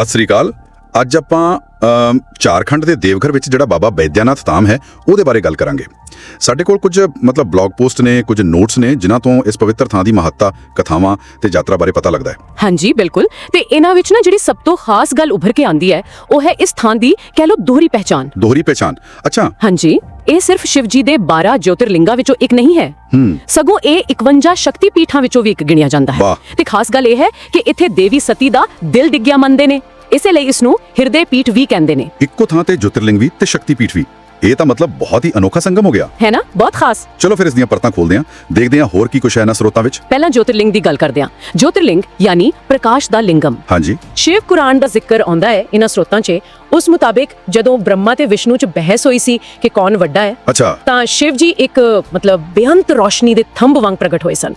ਸਤਿ ਸ੍ਰੀ ਅਕਾਲ। ਅੱਜ ਆਪਾਂ ਝਾਰਖੰਡ ਦੇ ਦੇਵਘਰ ਵਿੱਚ ਜਿਹੜਾ ਬਾਬਾ ਬੈਦਿਆਨਾਥ ਧਾਮ ਹੈ ਉਹਦੇ ਬਾਰੇ ਗੱਲ ਕਰਾਂਗੇ। ਸਾਡੇ ਕੋਲ ਕੁਝ ਬਲੌਗ ਪੋਸਟ ਨੇ, ਕੁਝ ਨੋਟਸ ਨੇ ਜਿਨ੍ਹਾਂ ਤੋਂ ਇਸ ਪਵਿੱਤਰ ਥਾਂ ਦੀ ਮਹੱਤਤਾ, ਕਥਾਵਾਂ ਤੇ ਯਾਤਰਾ ਬਾਰੇ ਪਤਾ ਲੱਗਦਾ ਹੈ। ਹਾਂਜੀ ਬਿਲਕੁਲ। ਤੇ ਇਹਨਾਂ ਵਿੱਚ ਨਾ ਜਿਹੜੀ ਸਭ ਤੋਂ ਖਾਸ ਗੱਲ ਉੱਭਰ ਕੇ ਆਂਦੀ ਹੈ ਉਹ ਹੈ ਇਸ ਥਾਂ ਦੀ ਕਹਿ ਲਓ ਦੋਹਰੀ ਪਹਿਚਾਨ। ਦੋਹਰੀ ਪਹਿਚਾਨ, ਅੱਛਾ। ਹਾਂਜੀ, ਇਹ ਸਿਰਫ ਸ਼ਿਵ ਜੀ ਦੇ 12 ਜੋਤਿਰਲਿੰਗਾਂ ਵਿੱਚੋਂ ਇੱਕ ਨਹੀਂ ਹੈ, ਸਗੋਂ ਇਹ 51 ਸ਼ਕਤੀ ਪੀਠਾਂ ਵਿੱਚੋਂ ਵੀ ਇੱਕ ਗਿਣਿਆ ਜਾਂਦਾ ਹੈ। ਤੇ ਖਾਸ ਗੱਲ ਇਹ ਹੈ ਕਿ ਇੱਥੇ ਦੇਵੀ ਸਤੀ ਦਾ ਦਿਲ ਡਿੱਗਿਆ ਮੰਨਦੇ ਨੇ, ਇਸੇ ਲਈ ਇਸ ਨੂੰ ਹਿਰਦੇ ਪੀਠ ਵੀ ਕਹਿੰਦੇ ਨੇ। ਇੱਕੋ ਥਾਂ ਤੇ ਜੋਤਿਰਲਿੰਗ ਵੀ ਤੇ ਸ਼ਕਤੀ ਪੀਠ ਵੀ, ਇਹ ਤਾਂ ਬਹੁਤ ਹੀ ਅਨੋਖਾ ਸੰਗਮ ਹੋ ਗਿਆ ਹੈ ਨਾ, ਬਹੁਤ ਖਾਸ। ਚਲੋ ਫਿਰ ਇਸ ਦੀਆਂ ਪਰਤਾਂ ਖੋਲਦੇ ਹਾਂ, ਦੇਖਦੇ ਹਾਂ ਹੋਰ ਕੀ ਕੁਛ ਹੈ ਇਹਨਾਂ ਸਰੋਤਾਂ ਵਿੱਚ। ਪਹਿਲਾਂ ਜੋਤਿਰਲਿੰਗ ਦੀ ਗੱਲ ਕਰਦੇ ਹਾਂ। ਜੋਤਿਰਲਿੰਗ ਯਾਨੀ ਪ੍ਰਕਾਸ਼ ਦਾ ਲਿੰਗਮ। ਹਾਂਜੀ, ਸ਼ਿਵ ਕੁਰਾਨ ਦਾ ਜ਼ਿਕਰ ਆਉਂਦਾ ਹੈ ਇਹਨਾਂ ਸਰੋਤਾਂ 'ਚ। ਉਸ ਮੁਤਾਬਿਕ ਜਦੋਂ ਬ੍ਰਹਮਾ ਤੇ ਵਿਸ਼ਨੂੰ 'ਚ ਬਹਿਸ ਹੋਈ ਸੀ ਕਿ ਕੌਣ ਵੱਡਾ ਹੈ, ਅੱਛਾ, ਤਾਂ ਸ਼ਿਵ ਜੀ ਇੱਕ ਬੇਅੰਤ ਰੋਸ਼ਨੀ ਦੇ ਥੰਬ ਵਾਂਗ ਪ੍ਰਗਟ ਹੋਏ ਸਨ।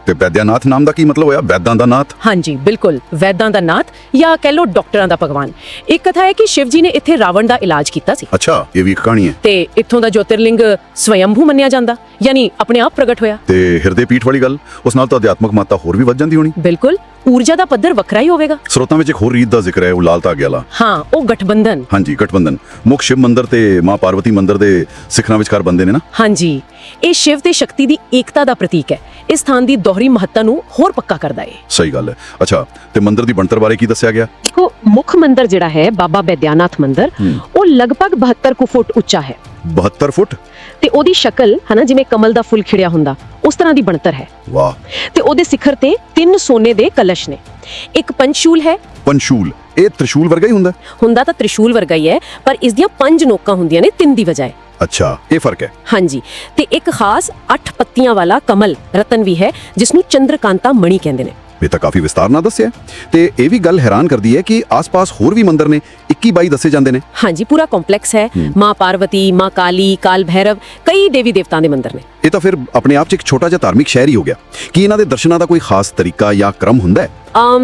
ਤੇ ਬੈਦਿਆਨਾਥ ਨਾਮ ਦਾ ਕੀ ਮਤਲਬ ਹੋਇਆ? ਵੈਦਾਂ ਦਾ ਨਾਥ। ਹਾਂਜੀ ਬਿਲਕੁਲ, ਵੈਦਾਂ ਦਾ ਨਾਥ ਜਾਂ ਕਹਿ ਲਓ ਡਾਕਟਰਾਂ ਦਾ ਭਗਵਾਨ। ਇੱਕ ਕਥਾ ਹੈ ਕਿ ਸ਼ਿਵ ਜੀ ਨੇ ਇੱਥੇ ਰਾਵਣ ਦਾ ਇਲਾਜ ਕੀਤਾ ਸੀ। ਅੱਛਾ, ਇਹ ਵੀ ਇੱਕ ਕਹਾਣੀ ਹੈ। ਤੇ ਇੱਥੋਂ ਦਾ ਜੋਤਿਰਲਿੰਗ ਸਵਯੰਭੂ ਮੰਨਿਆ ਜਾਂਦਾ, ਯਾਨੀ ਆਪਣੇ ਆਪ ਪ੍ਰਗਟ ਹੋਇਆ। ਤੇ ਹਿਰਦੇ ਪੀਠ ਵਾਲੀ ਗੱਲ, ਉਸ ਨਾਲ ਤਾਂ ਅਧਿਆਤਮਕ ਮਾਤਾ ਹੋਰ ਵੀ ਵੱਧ ਜਾਂਦੀ ਹੋਣੀ। ਬਿਲਕੁਲ, ਊਰਜਾ ਦਾ ਪੱਧਰ ਵੱਖਰਾ ਹੀ ਹੋਵੇਗਾ। ਸਰੋਤਾਂ ਵਿੱਚ ਇੱਕ ਹੋਰ ਰੀਤ ਦਾ ਜ਼ਿਕਰ ਹੈ, ਉਹ ਲਾਲ ਧਾਗੇ ਵਾਲਾ। ਹਾਂ, ਉਹ ਗਠਬੰਧਨ। ਹਾਂਜੀ, ਗਠਬੰਧਨ ਮੁੱਖ ਸ਼ਿਵ ਮੰਦਿਰ ਤੇ ਮਾਂ ਪਾਰਵਤੀ ਮੰਦਿਰ ਦੇ ਸਿਖਰਾਂ ਵਿਚਕਾਰ ਬੰਦੇ ਨੇ ਨਾ। ਹਾਂਜੀ, ਇਹ ਸ਼ਿਵ ਤੇ ਸ਼ਕਤੀ ਦੀ ਏਕਤਾ ਦਾ ਪ੍ਰਤੀਕ ਹੈ। ਇਸ ਸਥਾਨ ਦੀ ਦੋਹਰੀ ਮਹੱਤਤਾ ਨੂੰ ਹੋਰ ਪੱਕਾ ਕਰਦਾ ਹੈ। ਸਹੀ ਗੱਲ ਹੈ। ਅੱਛਾ, ਤੇ ਮੰਦਿਰ ਦੀ ਬਣਤਰ ਬਾਰੇ ਕੀ ਦੱਸਿਆ ਗਿਆ? ਦੇਖੋ, ਮੁੱਖ ਮੰਦਿਰ ਜਿਹੜਾ ਹੈ ਬਾਬਾ ਬੈਦਿਆਨਾਥ ਮੰਦਿਰ, ਉਹ ਲਗਭਗ 72 ਫੁੱਟ ਉੱਚਾ ਹੈ। 72 ਫੁੱਟ? ਤੇ ਉਹਦੀ ਸ਼ਕਲ ਹੈ ਨਾ, ਜਿਵੇਂ ਕਮਲ ਦਾ ਫੁੱਲ ਖਿੜਿਆ ਹੁੰਦਾ, ਉਸ ਤਰ੍ਹਾਂ ਦੀ ਬਣਤਰ ਹੈ। ਵਾਹ। ਤੇ ਉਹਦੇ ਸਿਖਰ ਤੇ 3 ਸੋਨੇ ਦੇ ਕਲਸ਼ ਨੇ। ਇੱਕ ਪੰਚਸ਼ੂਲ ਹੈ। ਪੰਚਸ਼ੂਲ ਇਹ ਤ੍ਰਿਸ਼ੂਲ ਵਰਗਾ ਹੀ ਹੁੰਦਾ ਤਾਂ ਤ੍ਰਿਸ਼ੂਲ ਵਰਗਾ ਹੀ ਹੈ, ਪਰ ਇਸ ਦੀਆਂ 5 ਨੋਕਾਂ ਹੁੰਦੀਆਂ ਨੇ, 3 ਦੀ ਬਜਾਏ। ਅੱਛਾ, ਇਹ ਫਰਕ ਹੈ। ਹਾਂਜੀ, ਤੇ ਇੱਕ ਖਾਸ 8 ਪੱਤੀਆਂ ਵਾਲਾ ਕਮਲ ਰਤਨ ਵੀ ਹੈ, ਜਿਸ ਨੂੰ ਚੰਦਰਕਾਂਤਾ ਮਣੀ ਕਹਿੰਦੇ ਨੇ। ਇਹ ਤਾਂ ਕਾਫੀ ਵਿਸਤਾਰ ਨਾਲ ਦੱਸਿਆ। ਤੇ ਇਹ ਵੀ ਗੱਲ ਹੈਰਾਨ ਕਰਦੀ ਹੈ ਕਿ ਆਸ-ਪਾਸ ਹੋਰ ਵੀ ਮੰਦਿਰ ਨੇ, 21-22 ਦੱਸੇ ਜਾਂਦੇ ਨੇ। ਹਾਂਜੀ, ਪੂਰਾ ਕੰਪਲੈਕਸ ਹੈ। ਮਾਂ ਪਾਰਵਤੀ, ਮਾਂ ਕਾਲੀ, ਕਾਲ ਭੈਰਵ, ਕਈ ਦੇਵੀ ਦੇਵਤਾਂ ਦੇ ਮੰਦਿਰ ਨੇ। ਇਹ ਤਾਂ ਫਿਰ ਆਪਣੇ ਆਪ 'ਚ ਇੱਕ ਛੋਟਾ ਜਿਹਾ ਧਾਰਮਿਕ ਸ਼ਹਿਰ ਹੀ ਹੋ ਗਿਆ। ਕੀ ਇਹਨਾਂ ਦੇ ਦਰਸ਼ਨਾਂ ਦਾ ਕੋਈ ਖਾਸ ਤਰੀਕਾ ਜਾਂ ਕ੍ਰਮ ਹੁੰਦਾ ਹੈ?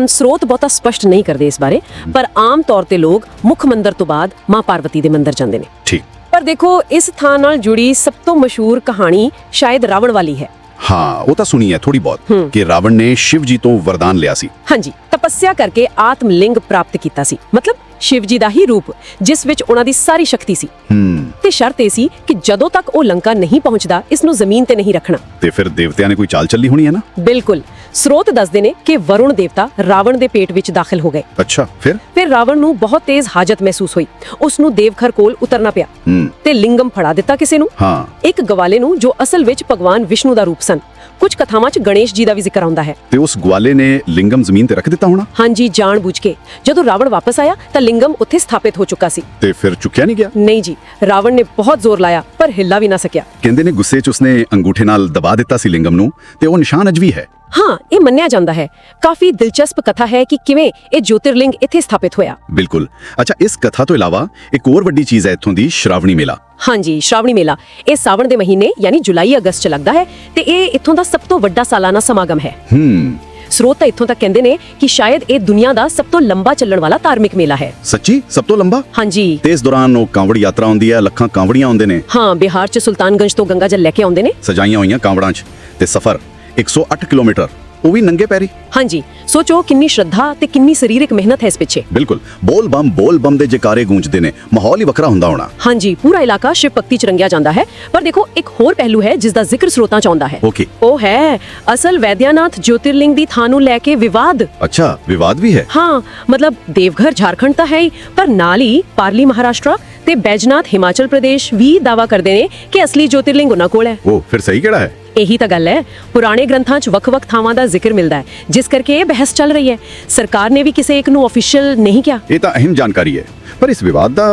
ਸਰੋਤ ਬਹੁਤਾ ਸਪਸ਼ਟ ਨਹੀਂ ਕਰਦੇ ਇਸ ਬਾਰੇ, ਪਰ ਆਮ ਤੌਰ ਤੇ ਲੋਕ ਮੁੱਖ ਮੰਦਿਰ ਤੋਂ ਬਾਅਦ ਮਾਂ ਪਾਰਵਤੀ ਦੇ ਮੰਦਿਰ ਜਾਂਦੇ ਨੇ। ਠੀਕ। ਪਰ ਦੇਖੋ, ਇਸ ਥਾਂ ਨਾਲ ਜੁੜੀ ਸਭ ਤੋਂ ਮਸ਼ਹੂਰ ਕਹਾਣੀ ਸ਼ਾਇਦ ਰਾਵਣ ਵਾਲੀ ਹੈ। ਹਾਂ, ਉਹ ਤਾਂ ਸੁਣੀ ਹੈ ਥੋੜੀ ਬਹੁਤ ਕਿ ਰਾਵਣ ਨੇ ਸ਼ਿਵ ਜੀ ਤੋਂ ਵਰਦਾਨ ਲਿਆ ਸੀ। ਹਾਂਜੀ, ਤਪੱਸਿਆ ਕਰਕੇ ਆਤਮ ਲਿੰਗ ਪ੍ਰਾਪਤ ਕੀਤਾ ਸੀ, ਮਤਲਬ ਸ਼ਿਵ ਜੀ ਦਾ ਹੀ ਰੂਪ, ਜਿਸ ਵਿੱਚ ਉਹਨਾਂ ਦੀ ਸਾਰੀ ਸ਼ਕਤੀ ਸੀ। ਤੇ ਸ਼ਰਤ ਇਹ ਸੀ ਕਿ ਜਦੋਂ ਤੱਕ ਉਹ ਲੰਕਾ ਨਹੀਂ ਪਹੁੰਚਦਾ, ਇਸ ਨੂੰ ਜ਼ਮੀਨ ਤੇ ਨਹੀਂ ਰੱਖਣਾ। ਤੇ ਫਿਰ ਦੇਵਤਿਆਂ ਨੇ ਕੋਈ ਚਾਲ ਚੱਲੀ ਹੋਣੀ ਹੈ ਨਾ? ਬਿਲਕੁਲ। ਸਰੋਤ ਦੱਸਦੇ ਨੇ ਕਿ ਵਰੁਣ ਦੇਵਤਾ ਰਾਵਣ ਦੇ ਪੇਟ ਵਿੱਚ ਦਾਖਲ ਹੋ ਗਏ। ਅੱਛਾ, ਫਿਰ ਰਾਵਣ ਨੂੰ ਬਹੁਤ ਤੇਜ਼ ਹਾਜਤ ਮਹਿਸੂਸ ਹੋਈ। ਉਸ ਨੂੰ ਦੇਵਘਰ ਕੋਲ ਉਤਰਨਾ ਪਿਆ ਤੇ ਲਿੰਗਮ ਫੜਾ ਦਿੱਤਾ ਕਿਸੇ ਨੂੰ। ਇੱਕ ਗਵਾਲੇ ਨੂੰ, ਜੋ ਅਸਲ ਵਿੱਚ ਭਗਵਾਨ ਵਿਸ਼ਨੂੰ ਦਾ ਰੂਪ ਸਨ। ਕੁਝ ਕਥਾਵਾਂ 'ਚ ਗਣੇਸ਼ ਜੀ ਦਾ ਵੀ ਜ਼ਿਕਰ ਆਉਂਦਾ ਹੈ। ਤੇ ਉਸ ਗਵਾਲੇ ਨੇ ਲਿੰਗਮ ਜ਼ਮੀਨ ਤੇ ਰੱਖ ਦਿੱਤਾ ਹੋਣਾ? ਹਾਂਜੀ, ਜਾਣਬੁੱਝ ਕੇ। ਜਦੋਂ ਰਾਵਣ ਵਾਪਸ ਆਇਆ ਤਾਂ ਲਿੰਗਮ ਉੱਥੇ ਸਥਾਪਿਤ ਹੋ ਚੁੱਕਾ ਸੀ। ਤੇ ਫਿਰ ਚੁੱਕਿਆ ਨਹੀਂ ਗਿਆ? ਨਹੀਂ ਜੀ, ਰਾਵਣ ਨੇ ਬਹੁਤ ਜ਼ੋਰ ਲਾਇਆ ਪਰ ਹਿੱਲਾ ਵੀ ਨਾ ਸਕਿਆ। ਕਹਿੰਦੇ ਨੇ ਗੁੱਸੇ 'ਚ ਉਸਨੇ ਅੰਗੂਠੇ ਨਾਲ ਦਬਾ ਦਿੱਤਾ ਸੀ ਲਿੰਗਮ ਨੂੰ, ਤੇ ਉਹ ਨਿਸ਼ਾਨ ਅਜ ਵੀ ਹੈ। ਹਾਂ, ਇਹ ਮੰਨਿਆ ਜਾਂਦਾ ਹੈ। ਕਾਫੀ ਦਿਲਚਸਪ ਕਥਾ ਹੈ ਕਿ ਕਿਵੇਂ ਇਹ ਜੋਤਿਰਲਿੰਗ ਇੱਥੇ ਸਥਾਪਿਤ ਹੋਇਆ। ਬਿਲਕੁਲ। ਅੱਛਾ, ਇਸ ਕਥਾ ਤੋਂ ਇਲਾਵਾ ਇੱਕ ਹੋਰ ਵੱਡੀ ਚੀਜ਼ ਹੈ ਇੱਥੋਂ ਦੀ, ਸ਼ਰਾਵਣੀ ਮੇਲਾ। ਹਾਂਜੀ, ਸ਼ਰਾਵਣੀ ਮੇਲਾ। ਇਹ ਸਾਵਣ ਦੇ ਮਹੀਨੇ ਯਾਨੀ ਜੁਲਾਈ ਅਗਸਤ 'ਚ ਲੱਗਦਾ ਹੈ ਤੇ ਇਹ ਇੱਥੋਂ ਦਾ ਸਭ ਤੋਂ ਵੱਡਾ ਸਾਲਾਨਾ ਸਮਾਗਮ ਹੈ। ਸਰੋਤ ਤਾਂ ਇੱਥੋਂ ਤੱਕ ਕਹਿੰਦੇ ਨੇ ਕਿ ਸ਼ਾਇਦ ਇਹ ਦੁਨੀਆ ਦਾ ਸਭ ਤੋਂ ਲੰਬਾ ਚੱਲਣ ਵਾਲਾ ਧਾਰਮਿਕ ਮੇਲਾ ਹੈ। ਸੱਚੀ? ਸਭ ਤੋਂ ਲੰਬਾ? ਹਾਂਜੀ। ਤੇ ਇਸ ਦੌਰਾਨ ਉਹ ਕਾਂਵੜ ਯਾਤਰਾ ਆਉਂਦੀ ਹੈ, ਲੱਖਾਂ ਕਾਂਵੜੀਆਂ ਆਉਂਦੇ ਨੇ। ਹਾਂ, ਬਿਹਾਰ 'ਚ ਸੁਲਤਾਨਗੰਜ ਤੋਂ ਗੰਗਾ ਜਲ ਲੈ ਕੇ ਆਉਂਦੇ ਨੇ, ਸਜਾਈਆਂ ਹੋਈਆਂ ਕਾਂਵੜਾਂ 'ਚ। ਤੇ ਸਫ਼ਰ 108 ਕਿਲੋਮੀਟਰ, ਉਹ ਵੀ ਨੰਗੇ ਪੈਰੀ। ਹਾਂਜੀ, ਸੋਚੋ ਕਿੰਨੀ ਸ਼ਰਧਾ ਤੇ ਕਿੰਨੀ ਸਰੀਰਕ ਮਿਹਨਤ ਹੈ ਇਸ ਪਿੱਛੇ। ਬਿਲਕੁਲ। ਬੋਲ ਬੰਮ ਦੇ ਜੈਕਾਰੇ ਗੂੰਜਦੇ ਨੇ, ਮਾਹੌਲ ਹੀ ਵੱਖਰਾ ਹੁੰਦਾ ਹੋਣਾ। ਹਾਂਜੀ, ਪੂਰਾ ਇਲਾਕਾ ਸ਼ਿਵ ਭਗਤੀ 'ਚ ਰੰਗਿਆ ਜਾਂਦਾ ਹੈ। ਪਰ ਦੇਖੋ, ਇੱਕ ਹੋਰ ਪਹਿਲੂ ਹੈ ਜਿਸ ਦਾ ਜ਼ਿਕਰ ਸਰੋਤਾਂ 'ਚ ਆਉਂਦਾ ਹੈ। ਉਹ ਹੈ ਅਸਲ ਵੈਦਿਆਨਾਥ ਜੋਤਿਰਲਿੰਗ ਦੀ ਥਾਂ ਨੂੰ ਲੈ ਕੇ ਵਿਵਾਦ। ਅੱਛਾ, ਵਿਵਾਦ ਵੀ ਹੈ? ਹਾਂ, ਦੇਵਘਰ ਝਾਰਖੰਡ ਤਾਂ ਹੈ ਹੀ, ਪਰ ਨਾਲ ਹੀ ਪਾਰਲੀ ਮਹਾਰਾਸ਼ਟਰ ਤੇ ਬੈਜਨਾਥ ਹਿਮਾਚਲ ਪ੍ਰਦੇਸ਼ ਵੀ ਦਾਅਵਾ ਕਰਦੇ ਨੇ ਕਿ ਅਸਲੀ ਜੋਤਿਰਲਿੰਗ ਉਹਨਾਂ ਕੋਲ ਹੈ। ਉਹ ਫਿਰ ਸਹੀ ਕਿਹੜਾ ਹੈ? ਇਹੀ ਤਾਂ ਗੱਲ ਹੈ। ਪੁਰਾਣੇ ਗ੍ਰੰਥਾਂ 'ਚ ਵੱਖ-ਵੱਖ ਥਾਵਾਂ ਦਾ ਜ਼ਿਕਰ ਮਿਲਦਾ ਹੈ, ਜਿਸ ਕਰਕੇ ਇਹ ਬਹਿਸ ਚੱਲ ਰਹੀ ਹੈ। ਸਰਕਾਰ ਨੇ ਵੀ ਕਿਸੇ ਇੱਕ ਨੂੰ ਅਫੀਸ਼ੀਅਲ ਨਹੀਂ ਕਿਹਾ। ਇਹ ਤਾਂ ਅਹਿਮ ਜਾਣਕਾਰੀ ਹੈ। ਪਰ ਇਸ ਵਿਵਾਦ ਦਾ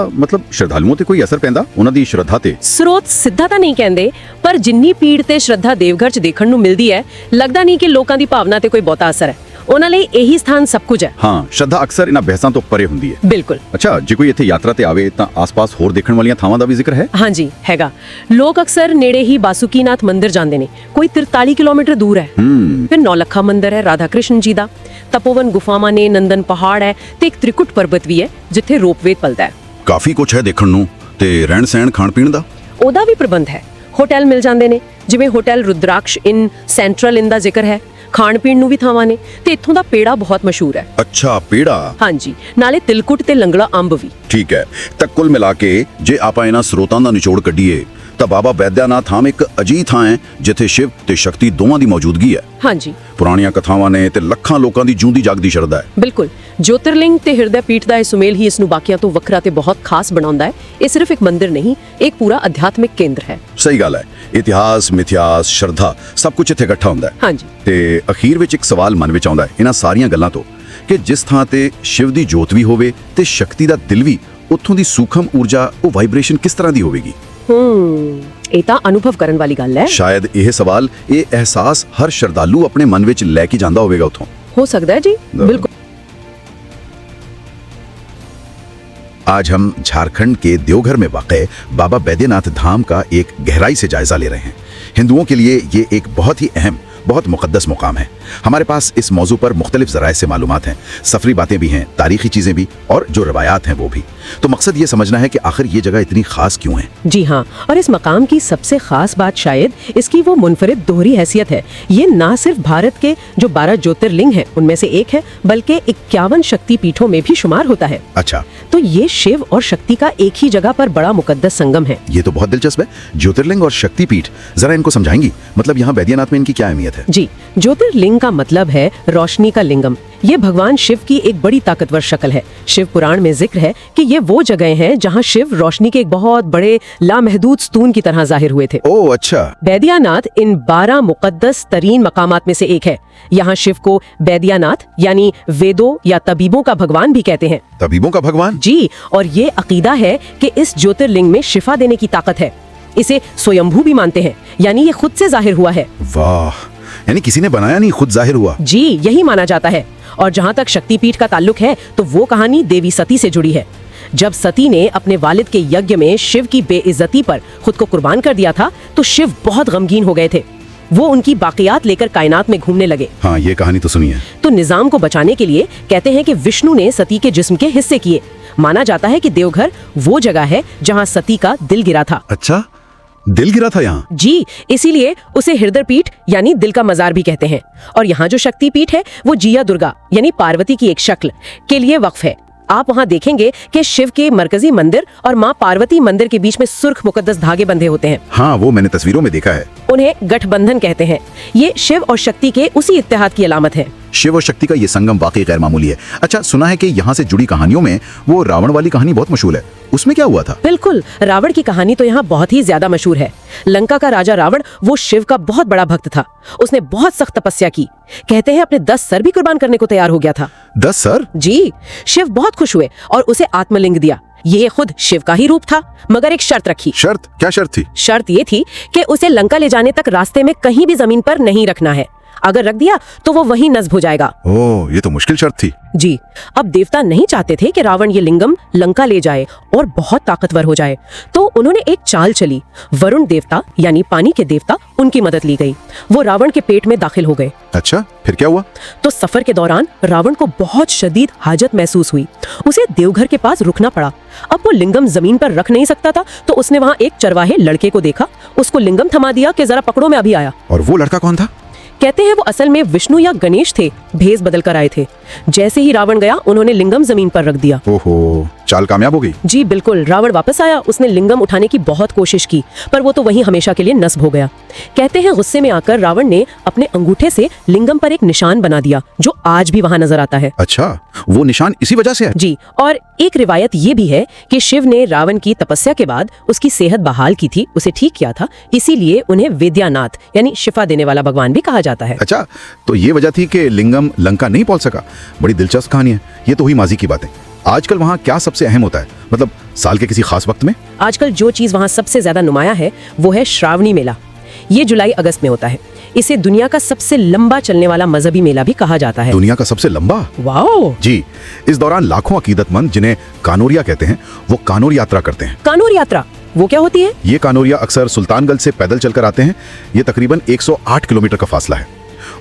ਸ਼ਰਧਾਲੂਆਂ ਤੇ ਕੋਈ ਅਸਰ ਪੈਂਦਾ, ਉਹਨਾਂ ਦੀ ਸ਼ਰਧਾ ਤੇ? ਸਰੋਤ ਸਿੱਧਾ ਤਾਂ ਨਹੀਂ ਕਹਿੰਦੇ, ਪਰ ਜਿੰਨੀ ਪੀੜ ਤੇ ਸ਼ਰਧਾ ਦੇਵਘਰ 'ਚ ਦੇਖਣ ਨੂੰ ਮਿਲਦੀ ਹੈ, ਲੱਗਦਾ ਨਹੀਂ ਕਿ ਲੋਕਾਂ ਦੀ ਭਾਵਨਾ ਤੇ ਕੋਈ ਬਹੁਤਾ ਅਸਰ ਹੈ। ਉਹਨਾਂ ਲਈ ਇਹੀ ਸਥਾਨ ਸਭ ਕੁਝ ਹੈ। ਹਾਂ, ਸ਼ਰਧਾ ਅਕਸਰ ਇਹਨਾਂ ਬਹਿਸਾਂ ਤੋਂ ਪਰੇ ਹੁੰਦੀ ਹੈ। ਬਿਲਕੁਲ। ਅੱਛਾ, ਜੇ ਕੋਈ ਇੱਥੇ ਯਾਤਰਾ ਤੇ ਆਵੇ ਤਾਂ ਆਸ-ਪਾਸ ਹੋਰ ਦੇਖਣ ਵਾਲੀਆਂ ਥਾਵਾਂ ਦਾ ਵੀ ਜ਼ਿਕਰ ਹੈ? ਹਾਂਜੀ, ਹੈਗਾ। ਲੋਕ ਅਕਸਰ ਨੇੜੇ ਹੀ ਬਾਸੁਕੀਨਾਥ ਮੰਦਿਰ ਜਾਂਦੇ ਨੇ, ਕੋਈ 43 ਕਿਲੋਮੀਟਰ ਦੂਰ ਹੈ। ਫਿਰ ਨੌਲੱਖਾ ਮੰਦਿਰ ਹੈ ਰਾਧਾ ਕ੍ਰਿਸ਼ਨ ਜੀ ਦਾ, ਤਪੋਵਨ ਗੁਫਾਵਾਂ ਨੇ, ਨੰਦਨ ਪਹਾੜ ਹੈ ਤੇ ਇੱਕ ਤ੍ਰਿਕੁਟ ਪਰਬਤ ਵੀ ਹੈ ਜਿੱਥੇ ਰੋਪਵੇ ਪਲਦਾ ਹੈ। ਕਾਫੀ ਕੁਝ ਹੈ ਦੇਖਣ ਨੂੰ। ਤੇ ਰਹਿਣ ਸਹਿਣ ਖਾਣ ਪੀਣ ਦਾ? ਉਹਦਾ ਵੀ ਪ੍ਰਬੰਧ ਹੈ। ਹੋਟਲ ਮਿਲ ਜਾਂਦੇ ਨੇ, ਜਿਵੇਂ ਹੋਟਲ ਰੁਦਰਾਕਸ਼ ਇਨ ਸੈਂਟਰਲ ਇਨ ਦਾ ਜ਼ਿਕਰ ਹੈ। ਖਾਣ ਪੀਣ ਨੂੰ ਵੀ ਥਾਵਾਂ ਨੇ ਤੇ ਇੱਥੋਂ ਦਾ ਪੇੜਾ ਬਹੁਤ ਮਸ਼ਹੂਰ ਹੈ। ਅੱਛਾ, ਪੇੜਾ। ਹਾਂਜੀ, ਨਾਲੇ ਤਿਲਕੁਟ ਤੇ ਲੰਗੜਾ ਅੰਬ ਵੀ। ਠੀਕ ਹੈ, ਤਾਂ ਕੁੱਲ ਮਿਲਾ ਕੇ ਜੇ ਆਪਾਂ ਇਹਨਾਂ ਸਰੋਤਾਂ ਦਾ ਨਿਚੋੜ ਕੱਢੀਏ ਤਾਂ ਬਾਬਾ ਬੈਦਿਆਨਾਥ ਧਾਮ ਇੱਕ ਅਜਿਹੀ ਥਾਂ ਹੈ ਜਿੱਥੇ ਸ਼ਿਵ ਤੇ ਸ਼ਕਤੀ ਦੋਵਾਂ ਦੀ ਮੌਜੂਦਗੀ ਹੈ। ਹਾਂਜੀ, ਪੁਰਾਣੀਆਂ ਕਥਾਵਾਂ ਨੇ ਤੇ ਲੱਖਾਂ ਲੋਕਾਂ ਦੀ ਜੂੰਦੀ ਜਾਗਦੀ ਸ਼ਰਧਾ ਹੈ। ਬਿਲਕੁਲ। ਜੋਤਿਰਲਿੰਗ ਤੇ ਹਿਰਦੇ ਪੀਠ ਦਾ ਇਹ ਸੁਮੇਲ ਹੀ ਇਸ ਨੂੰ ਬਾਕੀਆਂ ਤੋਂ ਵੱਖਰਾ ਤੇ ਬਹੁਤ ਖਾਸ ਬਣਾਉਂਦਾ ਹੈ। ਇਹ ਸਿਰਫ ਇੱਕ ਮੰਦਿਰ ਨਹੀਂ, ਇੱਕ ਪੂਰਾ ਅਧਿਆਤਮਿਕ ਕੇਂਦਰ ਹੈ। ਸਹੀ ਗੱਲ ਹੈ। ਇਤਿਹਾਸ, ਮਿਥਿਆਸ, ਸ਼ਰਧਾ ਸਭ ਕੁਝ ਇੱਥੇ ਇਕੱਠਾ ਹੁੰਦਾ ਹੈ। ਹਾਂਜੀ। ਤੇ ਅਖੀਰ ਵਿੱਚ ਇੱਕ ਸਵਾਲ ਮਨ ਵਿੱਚ ਆਉਂਦਾ ਹੈ ਇਹਨਾਂ ਸਾਰੀਆਂ ਗੱਲਾਂ ਤੋਂ ਕਿ ਜਿਸ ਥਾਂ ਤੇ ਸ਼ਿਵ ਦੀ ਜੋਤ ਵੀ ਹੋਵੇ ਤੇ ਸ਼ਕਤੀ ਦਾ ਦਿਲ ਵੀ, ਉੱਥੋਂ ਦੀ ਸੂਖਮ ਊਰਜਾ, ਉਹ ਵਾਈਬ੍ਰੇਸ਼ਨ ਕਿਸ ਤਰ੍ਹਾਂ ਦੀ ਹੋਵੇਗੀ? ਇਹ ਤਾਂ ਅਨੁਭਵ ਕਰਨ ਵਾਲੀ ਗੱਲ ਹੈ। ਸ਼ਾਇਦ ਇਹ ਸਵਾਲ, ਇਹ ਅਹਿਸਾਸ ਹਰ ਸ਼ਰਧਾਲੂ ਆਪਣੇ ਮਨ ਵਿੱਚ ਲੈ ਕੇ ਜਾਂਦਾ ਹੋਵੇਗਾ ਉੱਥੋਂ। हो सकता है जी, बिल्कुल। आज हम झारखंड के देवघर में वाक़ बाबा बैद्यनाथ धाम का एक गहराई से जायजा ले रहे हैं। हिंदुओं के लिए ये एक बहुत ही अहम, बहुत मुक़द्दस मुकाम है। हमारे पास इस मौजू पर मुख्तलिफ ज़राए से मालूमात हैं, सफरी बातें भी हैं, तारीख़ी चीज़ें भी, और जो रवायात हैं वो भी। तो मकसद ये समझना है कि आखिर ये जगह इतनी ख़ास क्यों है। जी हाँ, और इस मकाम की सबसे ख़ास बात शायद इसकी वो मुनफरिद दोहरी हैसियत है। ये ना सिर्फ भारत के जो 12 ज्योतिर्लिंग हैं उनमें से एक है, बल्कि 51 शक्ति पीठों में भी शुमार होता है। अच्छा, तो ये शिव और शक्ति का एक ही जगह पर बड़ा मुकद्दस संगम है। ये तो बहुत दिलचस्प है। ज्योतिर्लिंग और शक्तिपीठ, जरा इनको समझाएंगी? मतलब यहाँ बैद्यनाथ में इनकी क्या अहमियत है? जी, ज्योतिर्लिंग का मतलब है रोशनी का लिंगम। ये भगवान शिव की एक बड़ी ताकतवर शक्ल है। शिव पुराण में जिक्र है कि ये वो जगह हैं जहाँ शिव रोशनी के एक बहुत बड़े लामहदूद स्तून की तरह जाहिर हुए थे। ओह अच्छा। बैद्यनाथ इन 12 मुकद्दस तरीन मकामात में से एक है। यहाँ शिव को बैद्यनाथ यानी वेदों या तबीबों का भगवान भी कहते हैं। तबीबों का भगवान? जी, और ये अकीदा है कि इस ज्योतिर्लिंग में शिफा देने की ताकत है। इसे स्वयंभू भी मानते हैं, यानी ये खुद से जाहिर हुआ है। वाह, यानी किसी ने बनाया नहीं, खुद जाहिर हुआ। जी, यही माना जाता है। और जहाँ तक शक्तिपीठ का ताल्लुक है तो वो कहानी देवी सती से जुड़ी है। जब सती ने अपने वालिद के यज्ञ में शिव की बेइज्जती पर खुद को कुर्बान कर दिया था तो शिव बहुत गमगीन हो गए थे। वो उनकी बाकियात लेकर कायनात में घूमने लगे। हाँ, ये कहानी तो सुनी है। तो निजाम को बचाने के लिए कहते हैं कि विष्णु ने सती के जिस्म के हिस्से किए। माना जाता है कि देवघर वो जगह है जहाँ सती का दिल गिरा था। अच्छा, दिल गिरा था यहाँ? जी, इसीलिए उसे हृदय पीठ यानी दिल का मजार भी कहते हैं। और यहाँ जो शक्ति पीठ है वो जिया दुर्गा यानी पार्वती की एक शक्ल के लिए वक्फ है। आप वहाँ देखेंगे कि शिव के मरकजी मंदिर और माँ पार्वती मंदिर के बीच में सुर्ख मुकद्दस धागे बंधे होते हैं। हाँ, वो मैंने तस्वीरों में देखा है। उन्हें गठबंधन कहते हैं। ये शिव और शक्ति के उसी इत्तेहाद की अलामत है। शिव और शक्ति का ये संगम वाकई गैर मामूली है। अच्छा, सुना है कि यहाँ से जुड़ी कहानियों में वो रावण वाली कहानी बहुत मशहूर है, उसमें क्या हुआ था? बिल्कुल, रावण की कहानी तो यहाँ बहुत ही ज्यादा मशहूर है। लंका का राजा रावण वो शिव का बहुत बड़ा भक्त था। उसने बहुत सख्त तपस्या की। कहते हैं अपने 10 सर भी कुर्बान करने को तैयार हो गया था। 10 सर? जी, शिव बहुत खुश हुए और उसे आत्मलिंग दिया। ये खुद शिव का ही रूप था, मगर एक शर्त रखी। शर्त? क्या शर्त थी? शर्त ये थी कि उसे लंका ले जाने तक रास्ते में कहीं भी जमीन पर नहीं रखना है। अगर रख दिया तो वो वहीं नस्ब हो जाएगा। ओह, ये तो मुश्किल शर्त थी। जी, अब देवता नहीं चाहते थे कि रावण ये लिंगम लंका ले जाए और बहुत ताकतवर हो जाए, तो उन्होंने एक चाल चली। वरुण देवता यानी पानी के देवता, उनकी मदद ली गई। वो रावण के पेट में दाखिल हो गए। अच्छा, फिर क्या हुआ? तो सफर के दौरान रावण को बहुत शदीद हाजत महसूस हुई। उसे देवघर के पास रुकना पड़ा। अब वो लिंगम जमीन पर रख नहीं सकता था, तो उसने वहाँ एक चरवाहे लड़के को देखा, उसको लिंगम थमा दिया कि जरा पकड़ो, मैं अभी आया। और वो लड़का कौन था? कहते हैं वो असल में विष्णु या गणेश थे, भेस बदल कर आए थे। जैसे ही रावण गया उन्होंने लिंगम जमीन पर रख दिया। ओहो, चाल कामयाब हो गई। जी बिल्कुल, रावण वापस आया। उसने लिंगम उठाने की बहुत कोशिश की, पर वो तो वहीं हमेशा के लिए नस्ब हो गया। कहते हैं गुस्से में आकर रावण ने अपने अंगूठे से लिंगम पर एक निशान बना दिया, जो आज भी वहां नजर आता है। अच्छा, वो निशान इसी वजह से है? जी, और एक रिवायत ये भी है कि शिव ने रावण की तपस्या के बाद उसकी सेहत बहाल की थी, उसे ठीक किया था, इसीलिए उन्हें वेद्यानाथ यानी शिफा देने वाला भगवान भी कहा जाता है। अच्छा, तो ये वजह थी कि लिंगम लंका नहीं पहुंच सका। बड़ी दिलचस्प कहानी है। ये तो हुई माजी की बातें। आजकल वहाँ क्या सबसे अहम होता है, मतलब साल के किसी खास वक्त में? आजकल जो चीज वहाँ सबसे ज्यादा नुमाया है वो है श्रावणी मेला। ये जुलाई अगस्त में होता है। इसे दुनिया का सबसे लंबा चलने वाला मजहबी मेला भी कहा जाता है। दुनिया का सबसे लंबा? वाओ! जी, इस दौरान लाखों अकीदतमंद, जिन्हें कानोरिया कहते हैं, वो कानोर यात्रा करते हैं। कानोर यात्रा वो क्या होती है? ये कानोरिया अक्सर सुल्तानगंज से पैदल चलकर आते हैं। ये तकरीबन 108 किलोमीटर का फासला है।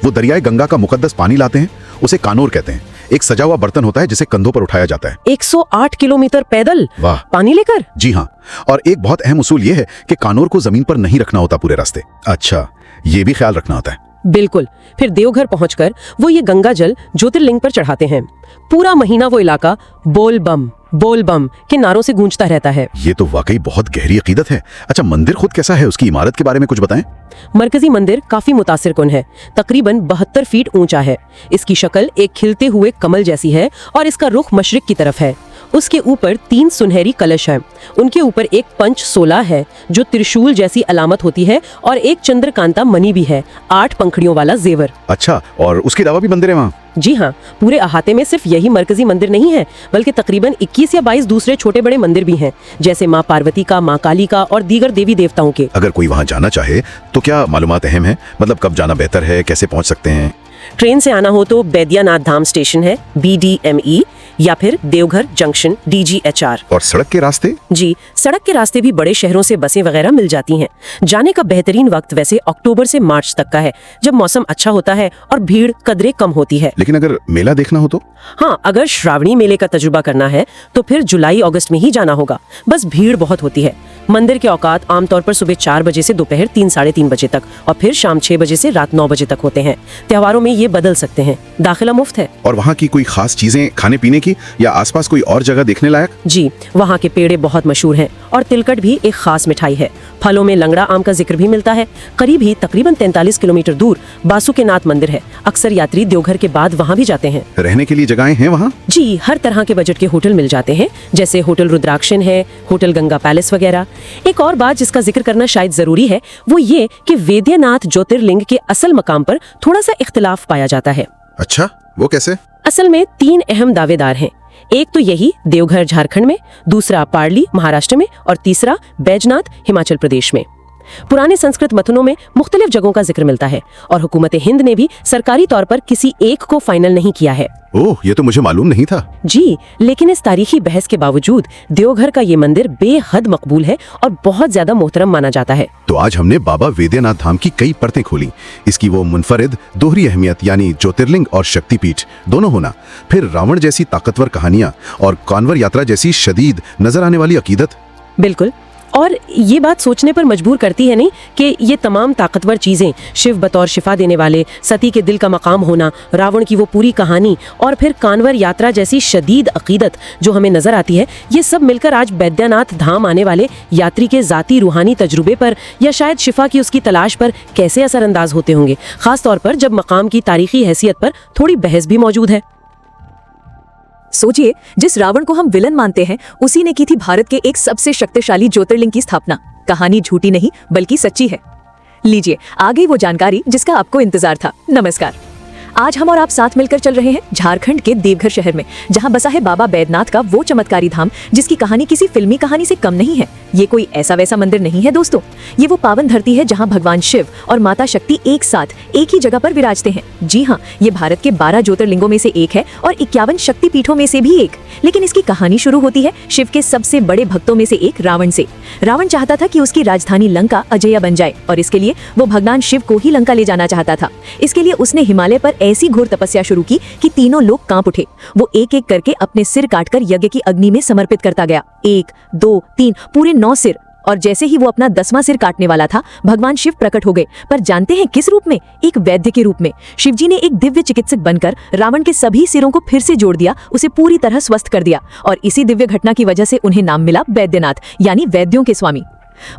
वो दरियाए गंगा का मुकद्दस पानी लाते हैं, उसे कानोर कहते हैं। एक सजा हुआ बर्तन होता है जिसे कंधों पर उठाया जाता है। 108 किलोमीटर पैदल वाह। पानी लेकर? जी हाँ, और एक बहुत अहम उसूल ये है कि कानूर को जमीन पर नहीं रखना होता पूरे रास्ते। अच्छा, ये भी ख्याल रखना होता है। बिल्कुल। फिर देवघर पहुंचकर वो ये गंगा जल ज्योतिर्लिंग पर चढ़ाते हैं। पूरा महीना वो इलाका बोल बम के नारों से गूंजता रहता है। ये तो वाकई बहुत गहरी अकीदत है। अच्छा, मंदिर खुद कैसा है? उसकी इमारत के बारे में कुछ बताएं। मरकजी मंदिर काफी मुतासिर कुन है। तकरीबन 72 फीट ऊंचा है। इसकी शक्ल एक खिलते हुए कमल जैसी है और इसका रुख मशरिक की तरफ है। उसके ऊपर 3 सुनहरी कलश हैं। उनके ऊपर एक पंच सोला है जो त्रिशूल जैसी अलामत होती है और एक चंद्रकांता मणि भी है, 8 पंखड़ियों वाला जेवर। अच्छा, और उसके अलावा भी मंदिर है वहाँ? जी हाँ, पूरे अहाते में सिर्फ यही मरकजी मंदिर नहीं है, बल्कि तकरीबन 21 या 22 दूसरे छोटे बड़े मंदिर भी हैं, जैसे माँ पार्वती का, माँ काली का और दीगर देवी देवताओं के। अगर कोई वहाँ जाना चाहे तो क्या मालूमात अहम है? मतलब कब जाना बेहतर है, कैसे पहुँच सकते हैं? ट्रेन से आना हो तो बैद्यनाथ धाम स्टेशन है BDME, या फिर देवघर जंक्शन DGHR। और सड़क के रास्ते? जी, सड़क के रास्ते भी बड़े शहरों से बसें वगैरह मिल जाती हैं। जाने का बेहतरीन वक्त वैसे अक्टूबर से मार्च तक का है, जब मौसम अच्छा होता है और भीड़ कदरे कम होती है। लेकिन अगर मेला देखना हो तो? हाँ, अगर श्रावणी मेले का तजुर्बा करना है तो फिर जुलाई अगस्त में ही जाना होगा। बस भीड़ बहुत होती है। मंदिर के औकात आमतौर पर सुबह 4 बजे से दोपहर 3 साढ़े 3 बजे तक और फिर शाम 6 बजे से रात 9 बजे तक होते हैं। त्योहारों में ये बदल सकते हैं। दाखिला मुफ्त है। और वहाँ की कोई खास चीजें खाने पीने की या आसपास कोई और जगह देखने लायक? जी, वहाँ के पेड़े बहुत मशहूर हैं और तिलकट भी एक खास मिठाई है। फलों में लंगड़ा आम का जिक्र भी मिलता है। करीब ही तकरीबन 43 किलोमीटर दूर बासुकीनाथ मंदिर है। अक्सर यात्री देवघर के बाद वहाँ भी जाते हैं। रहने के लिए जगहें हैं वहाँ? जी, हर तरह के बजट के होटल मिल जाते हैं, जैसे होटल रुद्राक्षन है, होटल गंगा पैलेस वगैरह। एक और बात जिसका जिक्र करना शायद जरूरी है, वो ये कि वैद्यनाथ ज्योतिर्लिंग के असल मकाम पर थोड़ा सा इख्तिलाफ पाया जाता है। अच्छा, वो कैसे? असल में 3 अहम दावेदार हैं। एक तो यही देवघर झारखंड में, दूसरा पार्ली महाराष्ट्र में और तीसरा बैजनाथ हिमाचल प्रदेश में। पुराने संस्कृत मथनों में मुख्तलिफ जगहों का जिक्र मिलता है और हुकूमत हिंद ने भी सरकारी तौर पर किसी एक को फाइनल नहीं किया है। ओह, ये तो मुझे मालूम नहीं था। जी, लेकिन इस तारीखी बहस के बावजूद देवघर का ये मंदिर बेहद मकबूल है और बहुत ज्यादा मोहतरम माना जाता है। तो आज हमने बाबा वैद्यनाथ धाम की कई परतें खोली। इसकी वो मुनफरिद दोहरी अहमियत यानी ज्योतिर्लिंग और शक्तिपीठ दोनों होना, फिर रावण जैसी ताकतवर कहानियां और कांवर यात्रा जैसी शदीद नजर आने वाली अकीदत। बिल्कुल, और ये बात सोचने पर मजबूर करती है नहीं कि ये तमाम ताकतवर चीजें, शिव बतौर शिफा देने वाले, सती के दिल का मकाम होना, रावण की वो पूरी कहानी और फिर कांवर यात्रा जैसी शदीद अकीदत जो हमें नजर आती है, ये सब मिलकर आज बैद्यनाथ धाम आने वाले यात्री के जाती रूहानी तजुर्बे पर या शायद शिफा की उसकी तलाश पर कैसे असरअंदाज होते होंगे, खास तौर पर जब मकाम की तारीखी हैसियत पर थोड़ी बहस भी मौजूद है। सोचिए, जिस रावण को हम विलन मानते हैं, उसी ने की थी भारत के एक सबसे शक्तिशाली ज्योतिर्लिंग की स्थापना। कहानी झूठी नहीं बल्कि सच्ची है। लीजिए, आ गई वो जानकारी जिसका आपको इंतजार था। नमस्कार। आज हम और आप साथ मिलकर चल रहे हैं झारखंड के देवघर शहर में, जहां बसा है बाबा बैद्यनाथ का वो चमत्कारी धाम जिसकी कहानी किसी फिल्मी कहानी से कम नहीं है। ये कोई ऐसा वैसा मंदिर नहीं है दोस्तों, ये वो पावन धरती है जहां भगवान शिव और माता शक्ति एक साथ एक ही जगह पर विराजते हैं। जी हाँ, ये भारत के 12 ज्योतिर्लिंगों में से एक है और 51 शक्ति पीठों में से भी एक। लेकिन इसकी कहानी शुरू होती है शिव के सबसे बड़े भक्तों में से एक रावण से। रावण चाहता था कि उसकी राजधानी लंका अजेय बन जाए और इसके लिए वो भगवान शिव को ही लंका ले जाना चाहता था। इसके लिए उसने हिमालय पर ऐसी घोर तपस्या शुरू की कि तीनों लोग कांप उठे। वो एक एक करके अपने सिर काटकर यज्ञ की अग्नि में समर्पित करता गया। 1, 2, 3 पूरे 9 सिर। और जैसे ही वो अपना 10वां सिर काटने वाला था, भगवान शिव प्रकट हो गए। पर जानते हैं किस रूप में? एक वैद्य के रूप में। शिवजी ने एक दिव्य चिकित्सक बनकर रावण के सभी सिरों को फिर से जोड़ दिया, उसे पूरी तरह स्वस्थ कर दिया। और इसी दिव्य घटना की वजह से उन्हें नाम मिला बैद्यनाथ, यानी वैद्यों के स्वामी।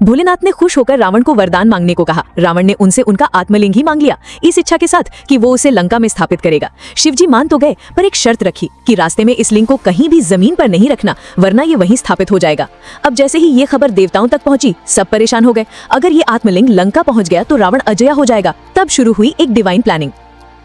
भोलेनाथ ने खुश होकर रावण को वरदान मांगने को कहा। रावण ने उनसे उनका आत्मलिंग ही मांग लिया, इस इच्छा के साथ कि वो उसे लंका में स्थापित करेगा। शिवजी मान तो गए, पर एक शर्त रखी कि रास्ते में इस लिंग को कहीं भी जमीन पर नहीं रखना, वरना ये वहीं स्थापित हो जाएगा। अब जैसे ही ये खबर देवताओं तक पहुंची, सब परेशान हो गए। अगर ये आत्मलिंग लंका पहुंच गया तो रावण अजय हो जाएगा। तब शुरू हुई एक डिवाइन प्लानिंग।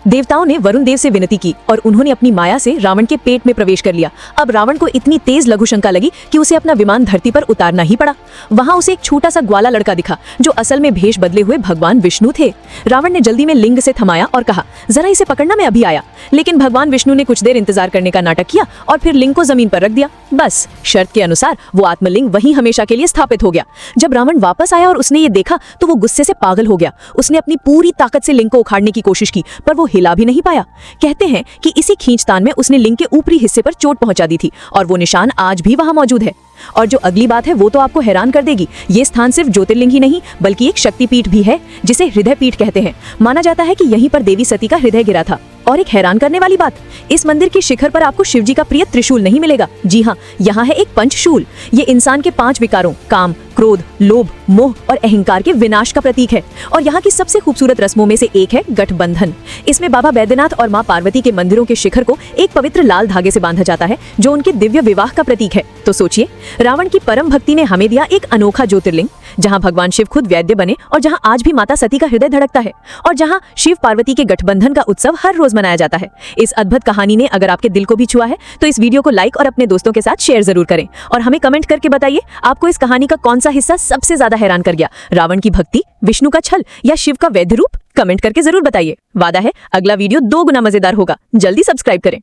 देवताओं ने वरुण देव से विनती की और उन्होंने अपनी माया से रावण के पेट में प्रवेश कर लिया। अब रावण को इतनी तेज लघु शंका लगी कि उसे अपना विमान धरती पर उतारना ही पड़ा। वहां उसे एक छोटा सा ग्वाला लड़का दिखा जो असल में भेष बदले हुए भगवान विष्णु थे। रावण ने जल्दी में लिंग से थमाया और कहा, जरा इसे पकड़ना, मैं अभी आया। लेकिन भगवान विष्णु ने कुछ देर इंतजार करने का नाटक किया और फिर लिंग को जमीन पर रख दिया। बस शर्त के अनुसार वो आत्मलिंग वहीं हमेशा के लिए स्थापित हो गया। जब रावण वापस आया और उसने ये देखा तो वो गुस्से से पागल हो गया। उसने अपनी पूरी ताकत से लिंग को उखाड़ने की कोशिश की, पर वो हिला भी नहीं पाया। कहते हैं कि इसी खींचतान में उसने लिंग के ऊपरी हिस्से पर चोट पहुंचा दी थी और वो निशान आज भी वहां मौजूद है। और जो अगली बात है वो तो आपको हैरान कर देगी। ये स्थान सिर्फ ज्योतिर्लिंग ही नहीं बल्कि एक शक्तिपीठ भी है, जिसे हृदय पीठ कहते हैं। माना जाता है कि यहीं पर देवी सती का हृदय गिरा था। और एक हैरान करने वाली बात, इस मंदिर के शिखर पर आपको शिवजी का प्रिय त्रिशूल नहीं मिलेगा। जी हाँ, यहाँ है एक पंचशूल। ये इंसान के 5 विकारों काम, क्रोध, लोभ, मोह और अहंकार के विनाश का प्रतीक है। और यहाँ की सबसे खूबसूरत रस्मों में से एक है गठबंधन। इसमें बाबा बैद्यनाथ और माँ पार्वती के मंदिरों के शिखर को एक पवित्र लाल धागे से बांधा जाता है, जो उनके दिव्य विवाह का प्रतीक है। तो सोचिए, रावण की परम भक्ति ने हमें दिया एक अनोखा ज्योतिर्लिंग, जहाँ भगवान शिव खुद वैद्य बने और जहाँ आज भी माता सती का हृदय धड़कता है और जहाँ शिव पार्वती के गठबंधन का उत्सव हर रोज मनाया जाता है। इस अद्भुत कहानी ने अगर आपके दिल को भी छुआ है तो इस वीडियो को लाइक और अपने दोस्तों के साथ शेयर जरूर करें और हमें कमेंट करके बताइए आपको इस कहानी का कौन सा हिस्सा सबसे ज्यादा हैरान कर गया, रावण की भक्ति, विष्णु का छल या शिव का वैद्य रूप। कमेंट करके जरूर बताइए। वादा है अगला वीडियो 2 गुना मजेदार होगा। जल्दी सब्सक्राइब करें।